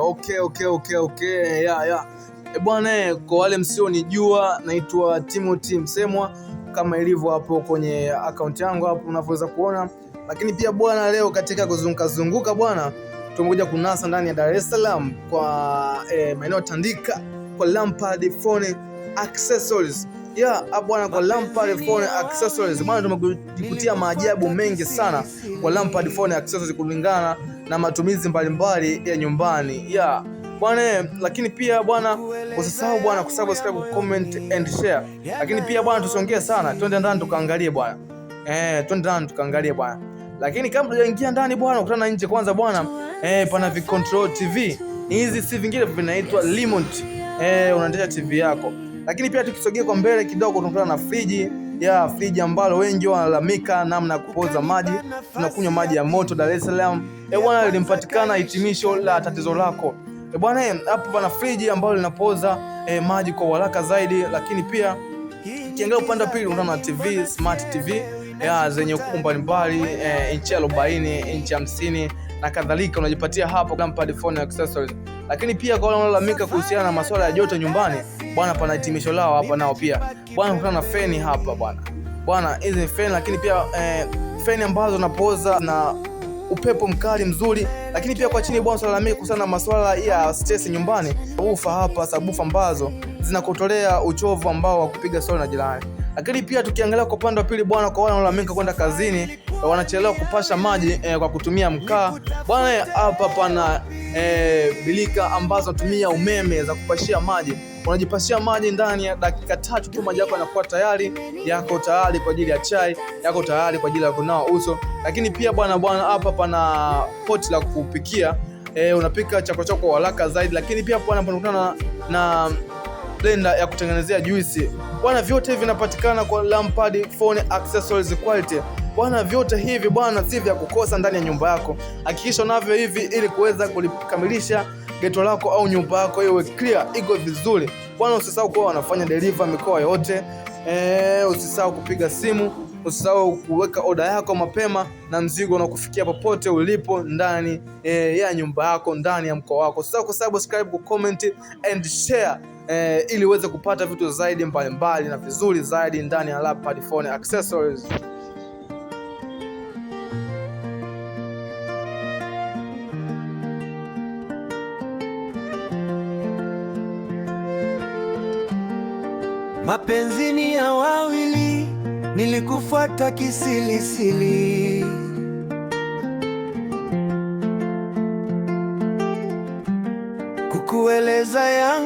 Okay. Yeah. Bwana, kwa wale msionijua, naitwa Timothy Msemwa kama ilivyo hapo kwenye account yangu hapo unavyoweza kuona. Lakini pia bwana, leo katika kuzunguka bwana, tumekuja kunasa ndani ya Dar es Salaam kwa maeneo Tandika kwa Lampard Phone Accessories. Bwana, kwa Lampard Phone Accessories bwana, tumekutia maajabu mengi sana kwa Lampard Phone Accessories kulingana na matumizi mbalimbali ya nyumbani. Bwana, lakini pia bwana, usisahau bwana kusubscribe, comment and share. Lakini pia bwana, tusongee sana, twende ndani tukaangalie bwana. Lakini kabla hujaingia ndani bwana, ukutana nje kwanza bwana, pana Control TV. Hizi si vingine vinaitwa remote. Unaendesha TV yako. Lakini pia tukisogea kwa mbele kidogo tunakutana na friji ambalo wengi wanalalamika namna ya kupoza maji. Tunakunywa maji ya moto Dar es Salaam. Bwana, lilimpatikana hitimisho la tatizo lako. Bwana, hapo pana friji ambalo linapoza maji kwa haraka zaidi. Lakini pia ukiangalia upande wa pili unaona TV, smart TV zenye ukubwa mbalimbali, inchi 40, inchi 50 na kadhalika, unajipatia hapo Lampard Phone Accessories. Lakini pia kwa wale wanaolalamika kuhusiana na masuala ya joto nyumbani bwana, pana hitimisho lao hapa nao pia bwana. Kuna na feni hapa bwana, hizi feni. Lakini pia feni ambazo zinapoza na upepo mkali mzuri. Lakini pia kwa chini bwana, unalalamika kuhusiana na masuala ya stress nyumbani, ufa hapa sabufa ambazo zinakotolea uchovu ambao wa kupiga stori na jirani. Lakini pia tukiangalia kwa upande wa pili bwana, kwa wale wanaolalamika kwenda kazini wanachelewa kupasha maji kwa kutumia mkaa bwana, hapa pana bilika ambazo tumia umeme za kupashia maji. Unajipashia maji ndani ya dakika 3 tu, maji yako yanakuwa tayari, yako tayari kwa ajili ya chai, yako tayari kwa ajili ya kunawa uso. Lakini pia bwana, hapa pana poti la kupikia, unapika chakula chako kwa haraka zaidi. Lakini pia bwana, panakutana na blender ya kutengenezea juisi bwana. Vyote hivi vinapatikana kwa Lampard Phone Accessories quality bwana. Vyote hivi bwana si vya kukosa ndani ya nyumba yako. Hakikisha navyo hivi ili kuweza kulikamilisha geto lako au nyumba yako iwe clear, iko vizuri bwana. Usisahau kuwa wanafanya delivery mikoa yote. Usisahau kupiga simu, usisahau kuweka oda yako mapema na mzigo unakufikia popote ulipo ndani ya nyumba yako, ndani ya mkoa wako. Usisahau kusubscribe, comment and share ili uweze kupata vitu zaidi mbalimbali na vizuri zaidi ndani ya Lampard Phone Accessories. Mapenzi ni ya wawili, nilikufuata kisilisili. Kukueleza yangu